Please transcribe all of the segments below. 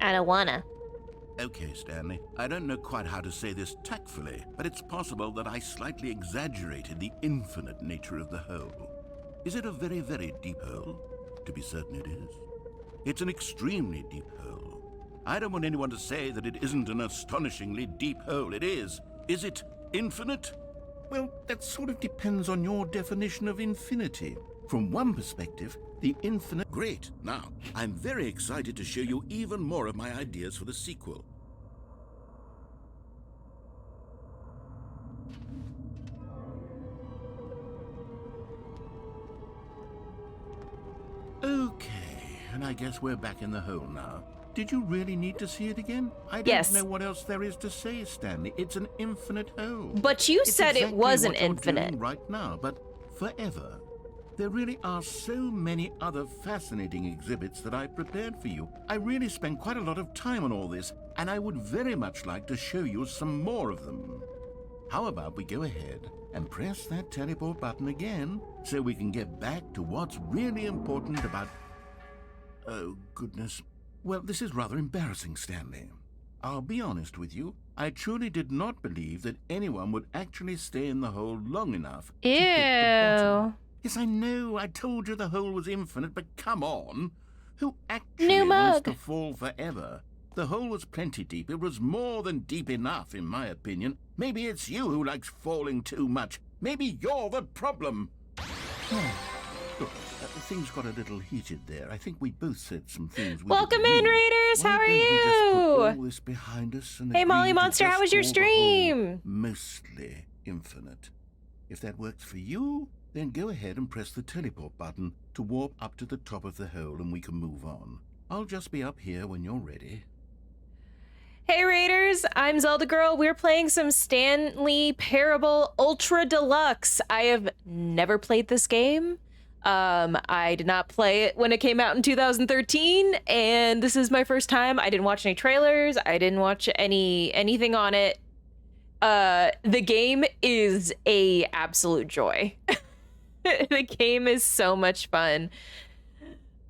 I don't wanna. Okay, Stanley. I don't know quite how to say this tactfully, but it's possible that I slightly exaggerated the infinite nature of the hole. Is it a very, very deep hole? To be certain it is. It's an extremely deep hole. I don't want anyone to say that it isn't an astonishingly deep hole. It is. Is it infinite? Well, that sort of depends on your definition of infinity. From one perspective, the infinite... Great. Now, I'm very excited to show you even more of my ideas for the sequel. Okay, and I guess we're back in the hole now. Did you really need to see it again? I don't know what else there is to say, Stanley. It's an infinite hole. But you said exactly it wasn't what you're infinite. doing right now, but forever. There really are so many other fascinating exhibits that I prepared for you. I really spent quite a lot of time on all this, and I would very much like to show you some more of them. How about we go ahead and press that teleport button again so we can get back to what's really important about... Oh, goodness. Well, this is rather embarrassing, Stanley. I'll be honest with you. I truly did not believe that anyone would actually stay in the hole long enough to hit the bottom. Yes, I know. I told you the hole was infinite, but come on. Who actually wants to fall forever? The hole was plenty deep. It was more than deep enough, in my opinion. Maybe it's you who likes falling too much. Maybe you're the problem. Look, things got a little heated there. I think we both said some things. Welcome in, Raiders. How are you? We just put all this behind us and hey, Molly agree to Monster, just how was your call the hole stream? Mostly infinite. If that works for you, then go ahead and press the teleport button to warp up to the top of the hole and we can move on. I'll just be up here when you're ready. Hey Raiders, I'm Zelda Girl. We're playing some Stanley Parable Ultra Deluxe. I have never played this game. I did not play it when it came out in 2013, and this is my first time. I didn't watch any trailers. I didn't watch anything on it. The game is a absolute joy. The game is so much fun.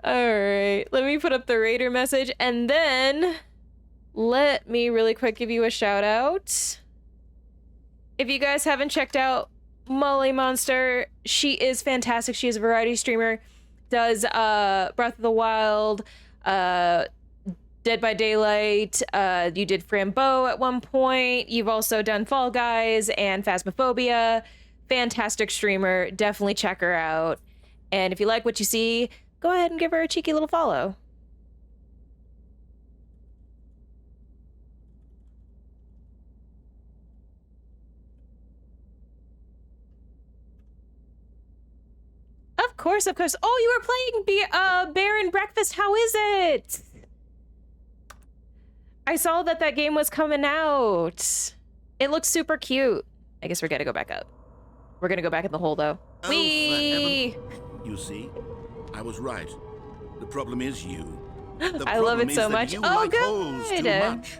All right, let me put up the Raider message, and then let me really quick give you a shout out. If you guys haven't checked out Molly Monster, she is fantastic. She is a variety streamer, does Breath of the Wild, Dead by Daylight, you did Frambeau at one point, you've also done Fall Guys and Phasmophobia. Fantastic streamer, definitely check her out. And if you like what you see, go ahead and give her a cheeky little follow. Of course, of course. Oh, you were playing Bear and Breakfast. How is it? I saw that game was coming out. It looks super cute. I guess we're gonna go back up. We're gonna go back in the hole, though. Oh, Whee! You see, I was right. The problem is you. I love it so much. Oh, like holes too good. much.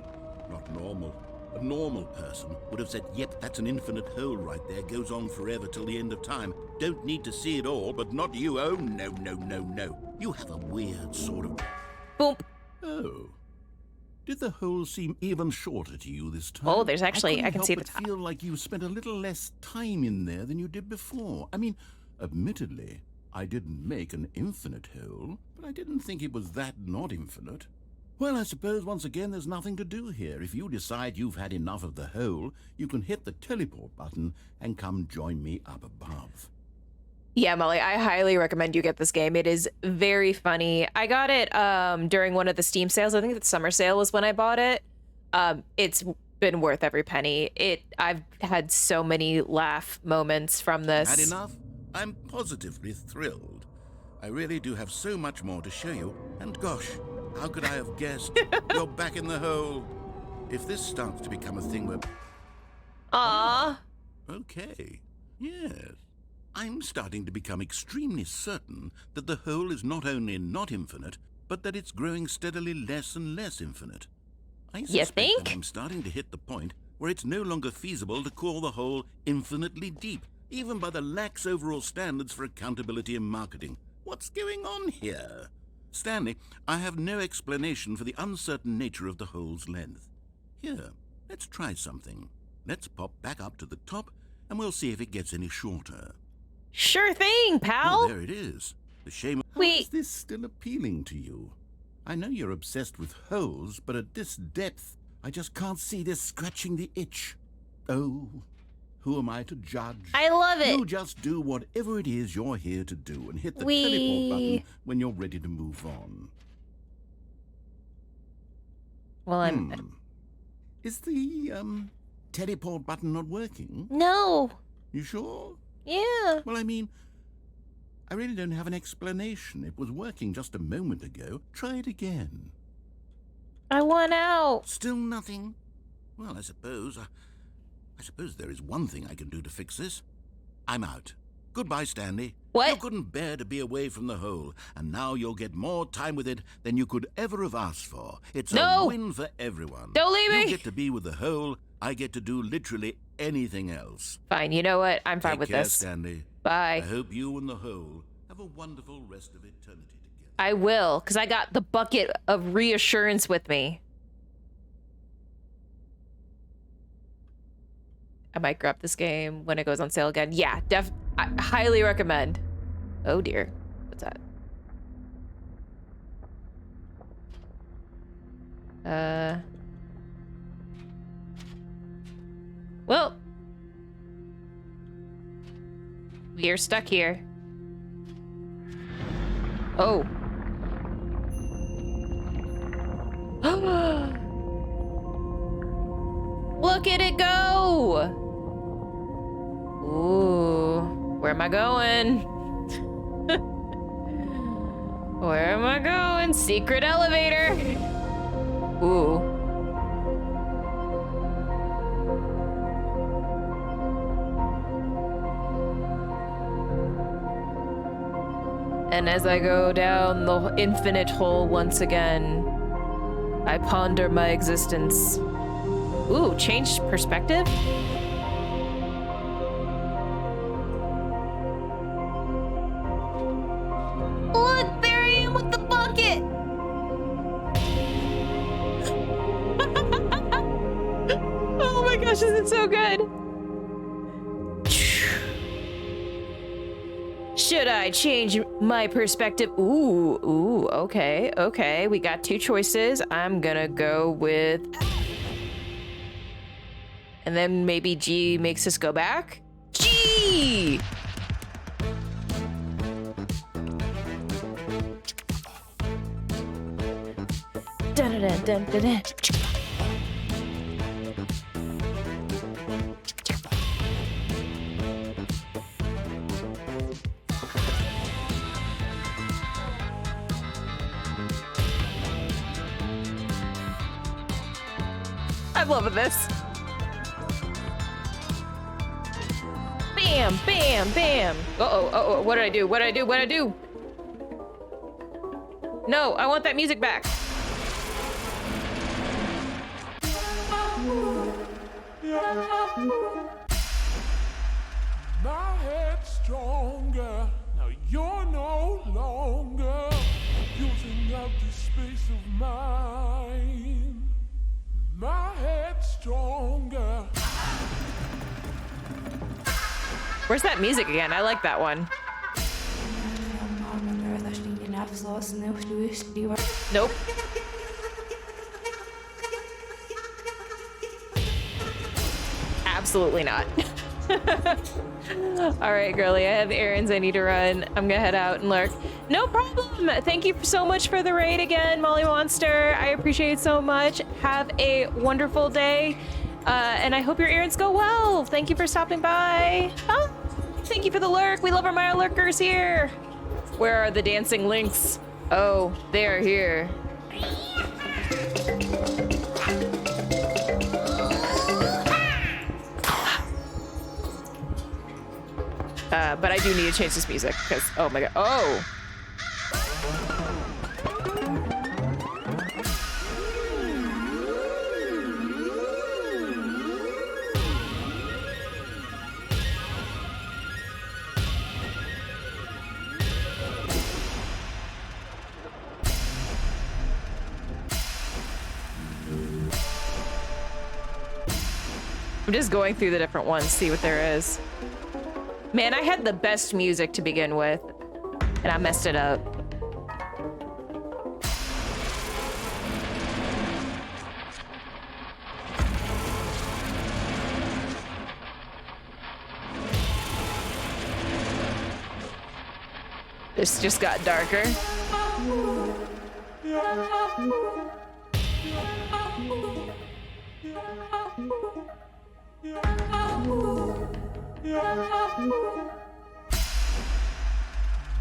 Not normal. A normal person would have said, yep, that's an infinite hole right there. Goes on forever till the end of time. Don't need to see it all, but not you. Oh, no, no, no, no. You have a weird sort of... Boom. Oh. Did the hole seem even shorter to you this time? Oh, there's actually... I can see the top. I feel like you spent a little less time in there than you did before. I mean, admittedly, I didn't make an infinite hole, but I didn't think it was that not infinite. Well, I suppose once again there's nothing to do here. If you decide you've had enough of the hole, you can hit the teleport button and come join me up above. Yeah, Molly, I highly recommend you get this game. It is very funny. I got it during one of the Steam sales. I think the summer sale was when I bought it. It's been worth every penny. I've had so many laugh moments from this. Had enough? I'm positively thrilled. I really do have so much more to show you. And gosh, how could I have guessed? You're back in the hole. If this starts to become a thing where... Aww. Okay. Yes. I'm starting to become extremely certain that the hole is not only not infinite, but that it's growing steadily less and less infinite. I suspect that I'm starting to hit the point where it's no longer feasible to call the hole infinitely deep, even by the lax overall standards for accountability and marketing. What's going on here? Stanley, I have no explanation for the uncertain nature of the hole's length. Here, let's try something. Let's pop back up to the top, and we'll see if it gets any shorter. Sure thing, pal. Oh, there it is. The shame. How is this still appealing to you? I know you're obsessed with holes, but at this depth, I just can't see this scratching the itch. Oh, who am I to judge? I love it. You just do whatever it is you're here to do and hit the teleport button when you're ready to move on. Well, Is the, teleport button not working? No. You sure? Yeah. Well, I mean, I really don't have an explanation. It was working just a moment ago. Try it again. I want out. Still nothing? Well, I suppose there is one thing I can do to fix this. I'm out. Goodbye, Stanley. What? You couldn't bear to be away from the hole, and now you'll get more time with it than you could ever have asked for. It's a win for everyone. Don't leave me. You get to be with the hole. I get to do literally anything else. Fine, you know what? I'm fine Take with care, this. Stanley. Bye. I hope you and the hole have a wonderful rest of eternity together. I will, because I got the bucket of reassurance with me. I might grab this game when it goes on sale again. Yeah, I highly recommend. Oh dear. What's that? Well. We are stuck here. Oh. Look at it go! Ooh, where am I going? Where am I going? Secret elevator! Ooh. And as I go down the infinite hole once again, I ponder my existence. Ooh, changed perspective? Look, there I am with the bucket! Oh my gosh, this is so good! Should I change my perspective? Ooh, okay. We got two choices. I'm gonna go with... And then maybe G makes us go back? G! Dun-dun-dun-dun-dun. I'm loving this. Bam, bam, bam. Uh-oh, what did I do? No, I want that music back. My head's stronger. Now you're no longer using up the space of mine. My head's stronger. Where's that music again? I like that one. Nope. Absolutely not. All right, girly, I have errands I need to run. I'm gonna head out and lurk. No problem. Thank you so much for the raid again, Molly Monster. I appreciate it so much. Have a wonderful day. And I hope your errands go well. Thank you for stopping by. Oh, thank you for the lurk. We love our Maya lurkers here. Where are the dancing links? Oh, they are here. But I do need to change this music because, oh my god. Oh. I'm just going through the different ones, see what there is. Man, I had the best music to begin with, and I messed it up. This just got darker.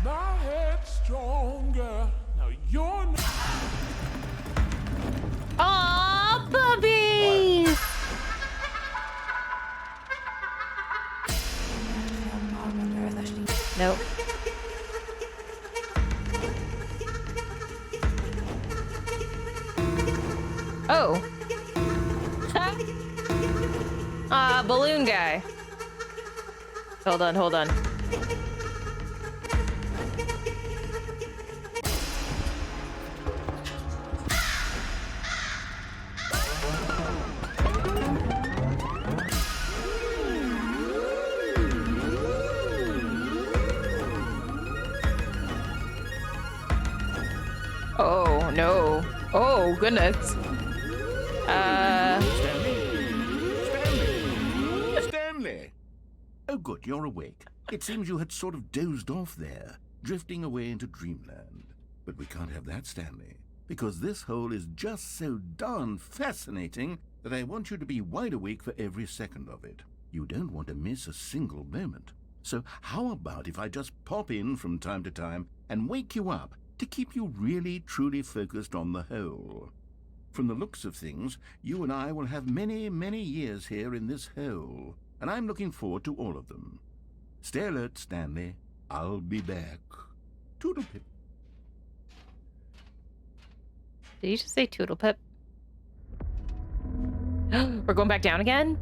My head's stronger. Now you're not. Aw, puppy! Nope. Oh. Balloon guy. Hold on, hold on. Oh, no. Oh, goodness. Stanley! Oh, good, you're awake. It seems you had sort of dozed off there, drifting away into dreamland. But we can't have that, Stanley, because this hole is just so darn fascinating that I want you to be wide awake for every second of it. You don't want to miss a single moment. So how about if I just pop in from time to time and wake you up to keep you really, truly focused on the hole? From the looks of things, you and I will have many, many years here in this hole, and I'm looking forward to all of them. Stay alert, Stanley. I'll be back. Toodle-pip. Did you just say toodle pip? We're going back down again?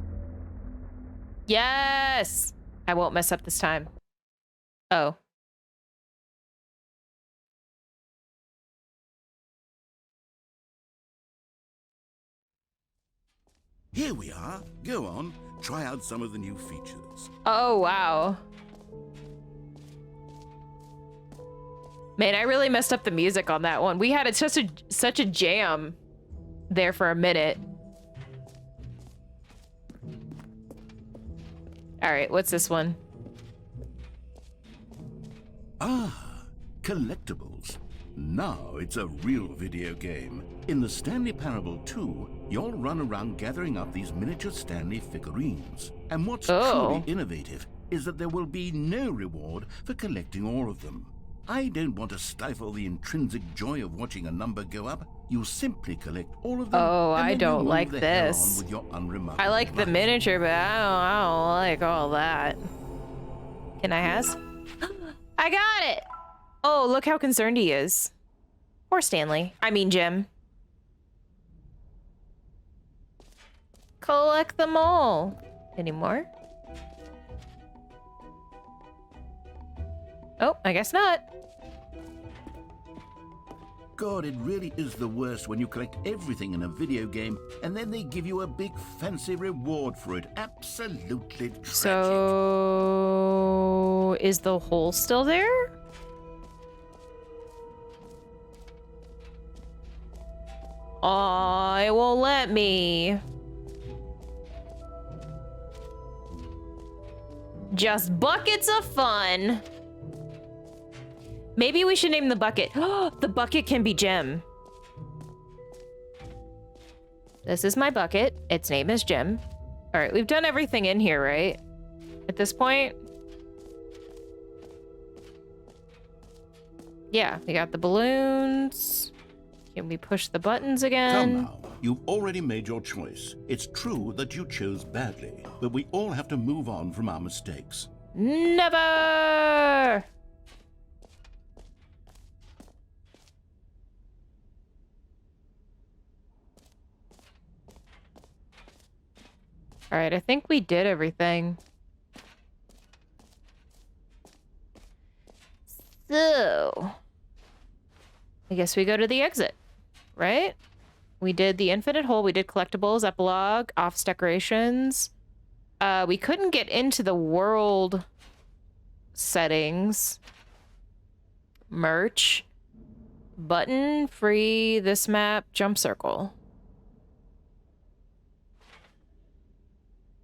Yes! I won't mess up this time. Oh. Here we are. Go on. Try out some of the new features. Oh, wow. Man, I really messed up the music on that one. We had such a jam there for a minute. All right, what's this one? Ah, collectibles. Now it's a real video game. In the Stanley Parable 2, you'll run around gathering up these miniature Stanley figurines. And what's truly innovative is that there will be no reward for collecting all of them. I don't want to stifle the intrinsic joy of watching a number go up. You simply collect all of them. Oh, and I then don't you move like the hell this. on with your unremarkable I like the life. miniature, but I don't like all that. Can I has? I got it! Oh, look how concerned he is. Poor Stanley. I mean, Jim. Collect them all. Any more? Oh, I guess not. God, it really is the worst when you collect everything in a video game and then they give you a big fancy reward for it. Absolutely tragic. So, is the hole still there? Aw, it won't let me. Just buckets of fun. Maybe we should name the bucket. The bucket can be Jim. This is my bucket. Its name is Jim. All right, we've done everything in here, right? At this point? Yeah, we got the balloons. Can we push the buttons again? Come now, you've already made your choice. It's true that you chose badly, but we all have to move on from our mistakes. Never! All right, I think we did everything. So, I guess we go to the exit, right? We did the infinite hole, we did collectibles, epilogue, office decorations. We couldn't get into the world settings. Merch. Button, free, this map, jump circle.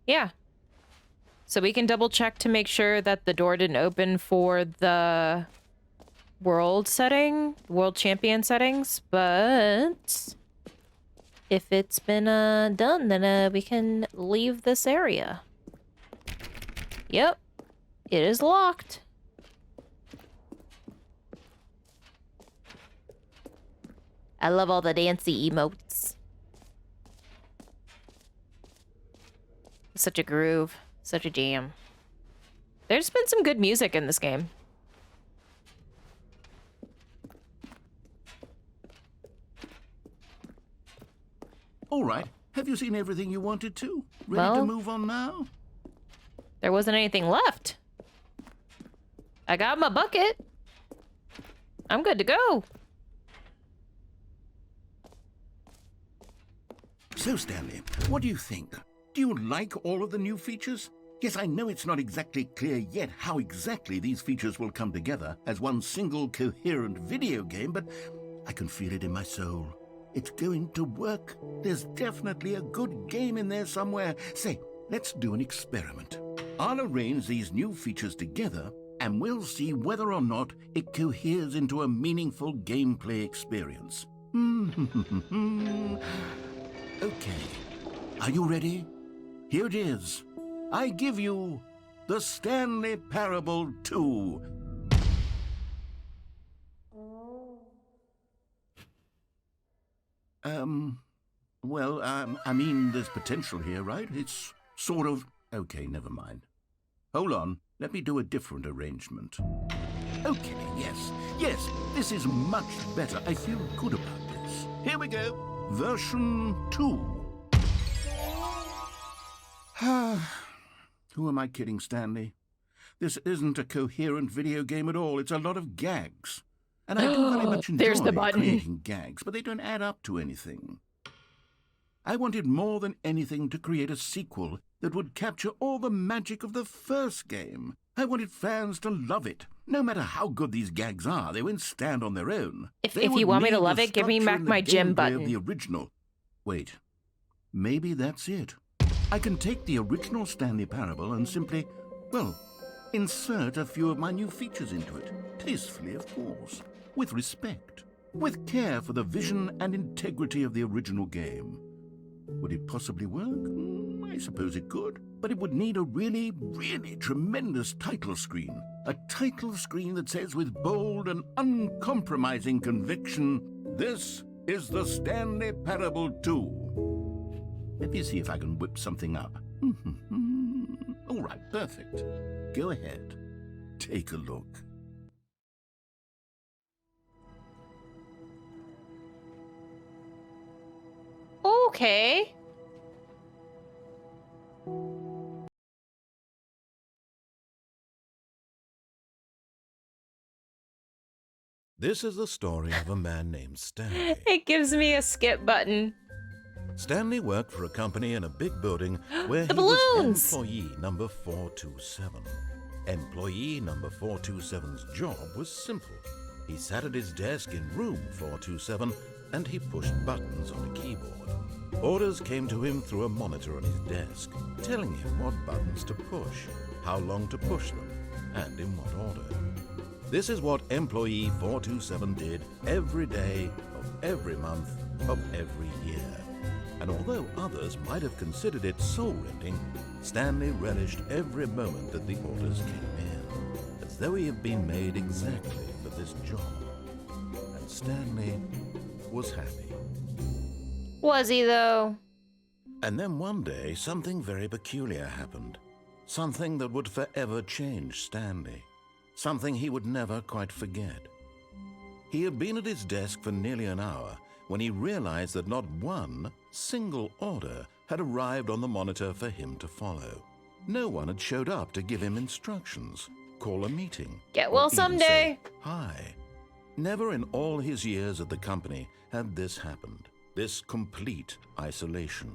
Yeah. So we can double check to make sure that the door didn't open for the world setting, world champion settings, but if it's been done, then we can leave this area. Yep. It is locked. I love all the dancy emotes. Such a groove. Such a jam. There's been some good music in this game. All right. Have you seen everything you wanted to? Ready to move on now? There wasn't anything left. I got my bucket. I'm good to go. So, Stanley, what do you think? Do you like all of the new features? Yes, I know it's not exactly clear yet how exactly these features will come together as one single coherent video game, but I can feel it in my soul. It's going to work. There's definitely a good game in there somewhere. Say, let's do an experiment. I'll arrange these new features together, and we'll see whether or not it coheres into a meaningful gameplay experience. Okay. Are you ready? Here it is. I give you the Stanley Parable 2. I mean, there's potential here, right? It's sort of... Okay, never mind. Hold on. Let me do a different arrangement. Okay, yes, this is much better. I feel good about this. Here we go. Version 2. Who am I kidding, Stanley? This isn't a coherent video game at all. It's a lot of gags. And I do very much enjoy creating gags, but they don't add up to anything. I wanted more than anything to create a sequel that would capture all the magic of the first game. I wanted fans to love it. No matter how good these gags are, they won't stand on their own. If you want me to love it, give me back my gym button. Of the original. Wait, maybe that's it. I can take the original Stanley Parable and simply, well, insert a few of my new features into it. Tastefully, of course. With respect. With care for the vision and integrity of the original game. Would it possibly work? I suppose it could. But it would need a really, really tremendous title screen. A title screen that says with bold and uncompromising conviction, "This is the Stanley Parable 2. Let me see if I can whip something up. All right, perfect. Go ahead. Take a look. Okay. This is the story of a man named Stanley. It gives me a skip button. Stanley worked for a company in a big building where he balloons! was employee number 427. Employee number 427's job was simple. He sat at his desk in room 427 and he pushed buttons on a keyboard. Orders came to him through a monitor on his desk, telling him what buttons to push, how long to push them, and in what order. This is what employee 427 did every day of every month of every year. And although others might have considered it soul-rending, Stanley relished every moment that the orders came in, as though he had been made exactly for this job. And Stanley was happy. Was he, though? And then one day, something very peculiar happened. Something that would forever change Stanley. Something he would never quite forget. He had been at his desk for nearly an hour when he realized that not one single order had arrived on the monitor for him to follow. No one had showed up to give him instructions, call a meeting, Get well or even someday. say hi. Never in all his years at the company had this happened, this complete isolation.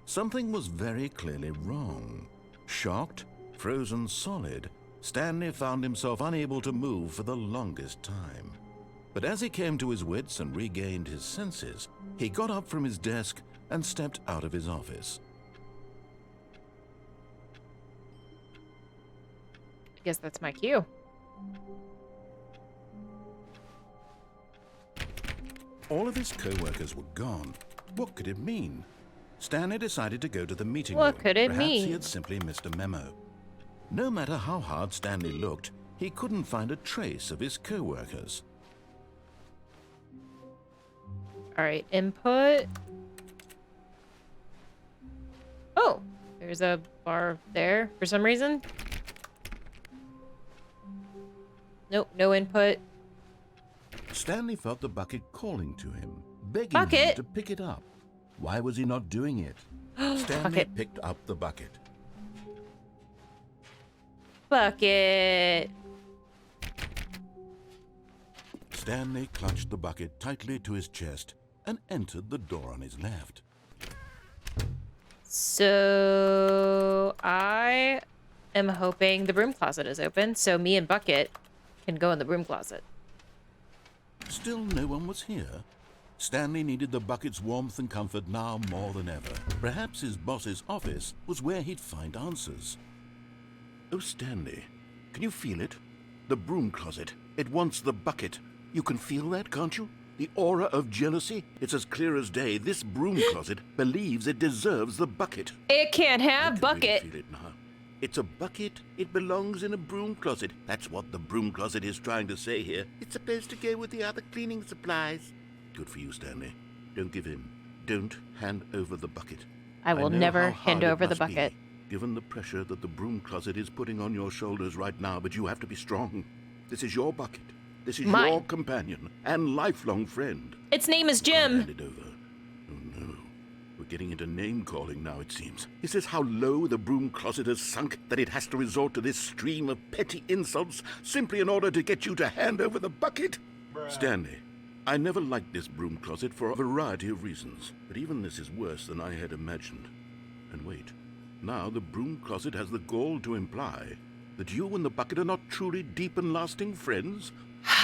Something was very clearly wrong. Shocked, frozen solid, Stanley found himself unable to move for the longest time. But as he came to his wits and regained his senses, he got up from his desk and stepped out of his office. I guess that's my cue. All of his co-workers were gone. What could it mean? Stanley decided to go to the meeting What room. could it Perhaps mean? he had simply missed a memo. No matter how hard Stanley looked, he couldn't find a trace of his co-workers. All right, input. Oh, there's a bar there for some reason. Nope, no input. Stanley felt the bucket calling to him, begging him Bucket? to pick it up. Why was he not doing it? Stanley Bucket. picked up the bucket. Bucket. Stanley clutched the bucket tightly to his chest and entered the door on his left. So I am hoping the broom closet is open, so me and Bucket can go in the broom closet. Still no one was here. Stanley needed the bucket's warmth and comfort now more than ever. Perhaps his boss's office was where he'd find answers. Oh, Stanley, can you feel it? The broom closet. It wants the bucket. You can feel that, can't you? The aura of jealousy? It's as clear as day. This broom closet believes it deserves the bucket. It can't I have can Bucket. really feel it now. It's a bucket. It belongs in a broom closet. That's what the broom closet is trying to say here. It's supposed to go with the other cleaning supplies. Good for you, Stanley. Don't give in. Don't hand over the bucket. I will know never how hand hard it over the must be, bucket. given the pressure that the broom closet is putting on your shoulders right now, but you have to be strong. This is your bucket. This is Mine. your companion and lifelong friend. Its name is Can't Jim. hand it over. Oh no. We're getting into name-calling now, it seems. Is this how low the broom closet has sunk that it has to resort to this stream of petty insults simply in order to get you to hand over the bucket? Stanley, I never liked this broom closet for a variety of reasons, but even this is worse than I had imagined. And wait, now the broom closet has the gall to imply that you and the bucket are not truly deep and lasting friends?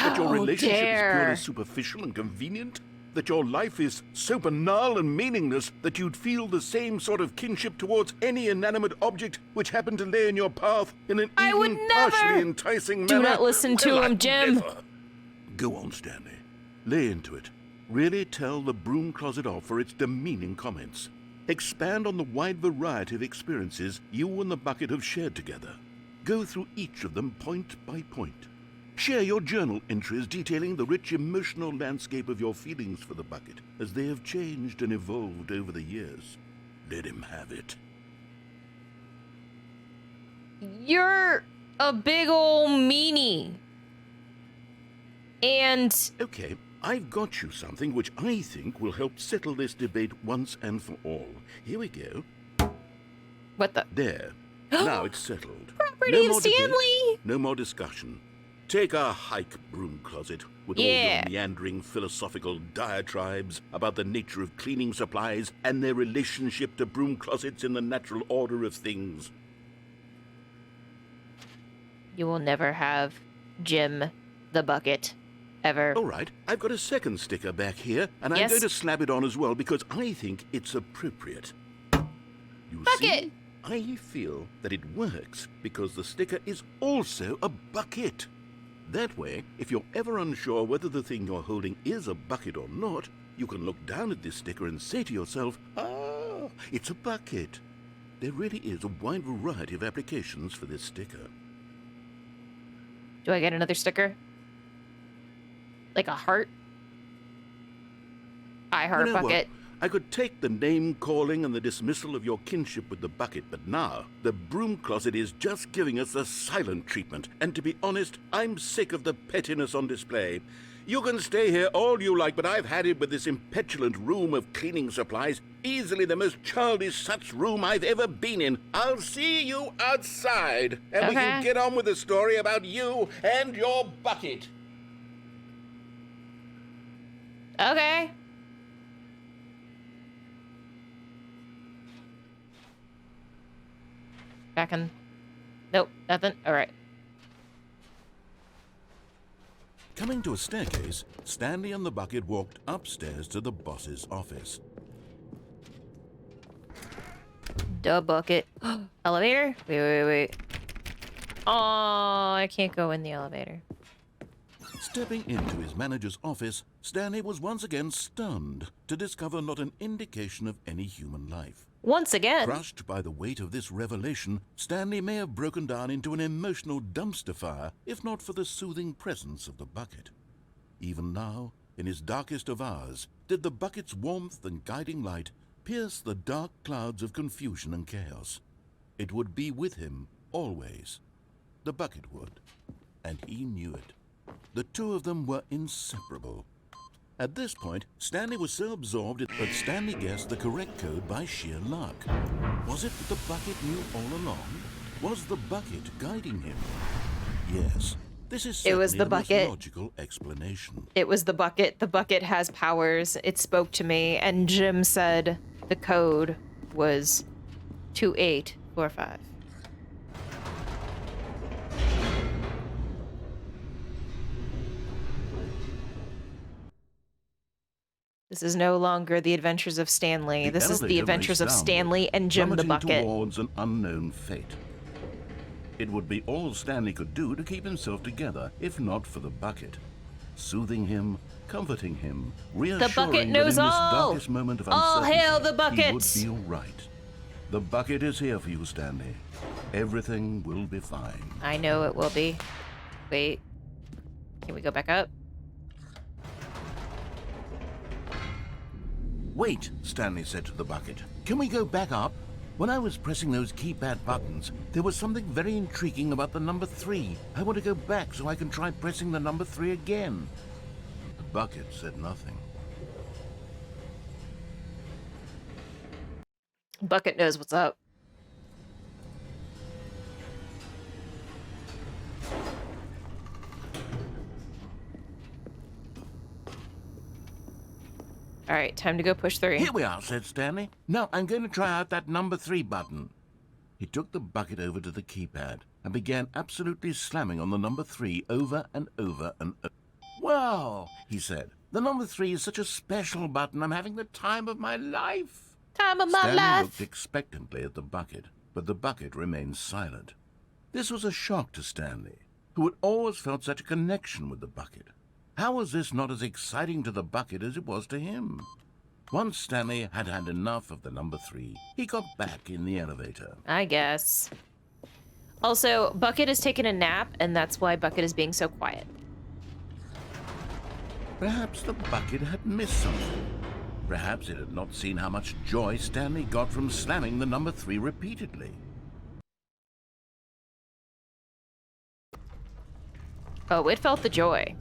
That your How relationship is dare. purely superficial and convenient? That your life is so banal and meaningless that you'd feel the same sort of kinship towards any inanimate object which happened to lay in your path in an I would even never. partially enticing Do manner? not listen to Well, him, I'd Jim. never. Go on, Stanley. Lay into it. Really tell the broom closet off for its demeaning comments. Expand on the wide variety of experiences you and the bucket have shared together. Go through each of them point by point. Share your journal entries detailing the rich emotional landscape of your feelings for the bucket as they have changed and evolved over the years. Let him have it. You're a big ol' meanie. And Okay, I've got you something which I think will help settle this debate once and for all. Here we go. what the? There. Now it's settled. Property No of more debate, Stanley. no more discussion. Take a hike, broom closet, with all Yeah. your meandering philosophical diatribes about the nature of cleaning supplies and their relationship to broom closets in the natural order of things. You will never have Jim the Bucket. Ever. All right, I've got a second sticker back here, and I'm Yes. going to slap it on as well because I think it's appropriate. You Bucket! see, I feel that it works because the sticker is also a bucket. That way, if you're ever unsure whether the thing you're holding is a bucket or not, you can look down at this sticker and say to yourself, ah, it's a bucket. There really is a wide variety of applications for this sticker. Do I get another sticker? Like a heart? I heart You know Bucket. what? I could take the name-calling and the dismissal of your kinship with the bucket, but now the broom closet is just giving us the silent treatment. And to be honest, I'm sick of the pettiness on display. You can stay here all you like, but I've had it with this impetulant room of cleaning supplies. Easily the most childish such room I've ever been in. I'll see you outside, and we can Okay. get on with the story about you and your bucket. Okay. back in. Nope, nothing. All right. Coming to a staircase, Stanley and the bucket walked upstairs to the boss's office. Duh, bucket. Elevator? Wait. Oh, I can't go in the elevator. Stepping into his manager's office, Stanley was once again stunned to discover not an indication of any human life. Once again. Crushed by the weight of this revelation, Stanley may have broken down into an emotional dumpster fire if not for the soothing presence of the bucket. Even now, in his darkest of hours, did the bucket's warmth and guiding light pierce the dark clouds of confusion and chaos. It would be with him always. The bucket would, and he knew it. The two of them were inseparable. At this point, Stanley was so absorbed that Stanley guessed the correct code by sheer luck. Was it that the bucket knew all along? Was the bucket guiding him? Yes, this is certainly the bucket. most logical explanation. It was the bucket. The bucket has powers. It spoke to me, and Jim said the code was 2845. This is no longer the adventures of Stanley. This is the elevator adventures of raced Stanley and Jim the plummeting bucket. towards an unknown fate. It would be all Stanley could do to keep himself together, if not for the bucket. Soothing him, comforting him, reassuring bucket that knows in this all. darkest moment of All uncertainty, hail the he bucket. would be all right. The bucket is here for you, Stanley. Everything will be fine. I know it will be. Wait. Can we go back up? Wait, Stanley said to the bucket. Can we go back up? When I was pressing those keypad buttons, there was something very intriguing about the number 3. I want to go back so I can try pressing the number 3 again. The bucket said nothing. Bucket knows what's up. All right, time to go push 3. Here we are, said Stanley. Now I'm going to try out that number 3 button. He took the bucket over to the keypad and began absolutely slamming on the number 3 over and over and over. Wow, he said. The number 3 is such a special button. I'm having the time of my life. Time of my Stanley life. looked expectantly at the bucket, but the bucket remained silent. This was a shock to Stanley, who had always felt such a connection with the bucket. How was this not as exciting to the bucket as it was to him? Once Stanley had had enough of the number 3, he got back in the elevator. I guess. Also, Bucket is taking a nap, and that's why Bucket is being so quiet. Perhaps the bucket had missed something. Perhaps it had not seen how much joy Stanley got from slamming the number 3 repeatedly. Oh, it felt the joy.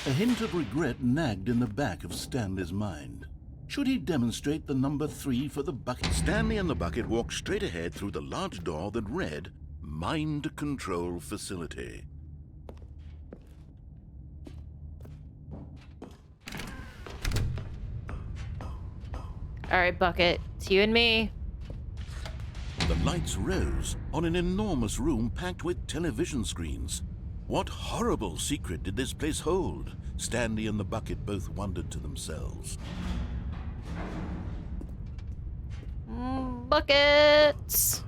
A hint of regret nagged in the back of Stanley's mind. Should he demonstrate the number 3 for the bucket? Stanley and the bucket walked straight ahead through the large door that read, Mind Control Facility. All right, Bucket. It's you and me. The lights rose on an enormous room packed with television screens. What horrible secret did this place hold? Stanley and the bucket both wondered to themselves. Buckets.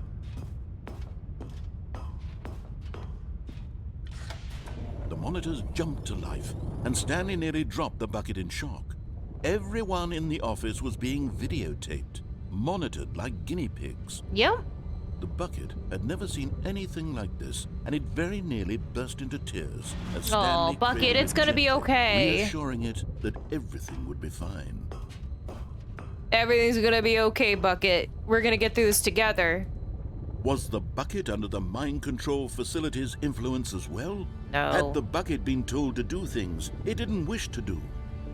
The monitors jumped to life, and Stanley nearly dropped the bucket in shock. Everyone in the office was being videotaped, monitored like guinea pigs. Yep. The bucket had never seen anything like this, and it very nearly burst into tears as Stanley Bucket, cradled it's it gonna be gently, okay. reassuring it that everything would be fine. Everything's gonna be okay, Bucket. We're gonna get through this together. Was the bucket under the mind control facility's influence as well? No. Had the bucket been told to do things it didn't wish to do?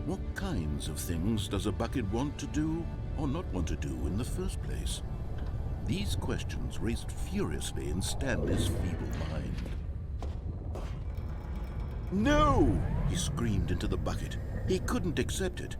What kinds of things does a bucket want to do or not want to do in the first place? These questions raced furiously in Stanley's feeble mind. No! He screamed into the bucket. He couldn't accept it.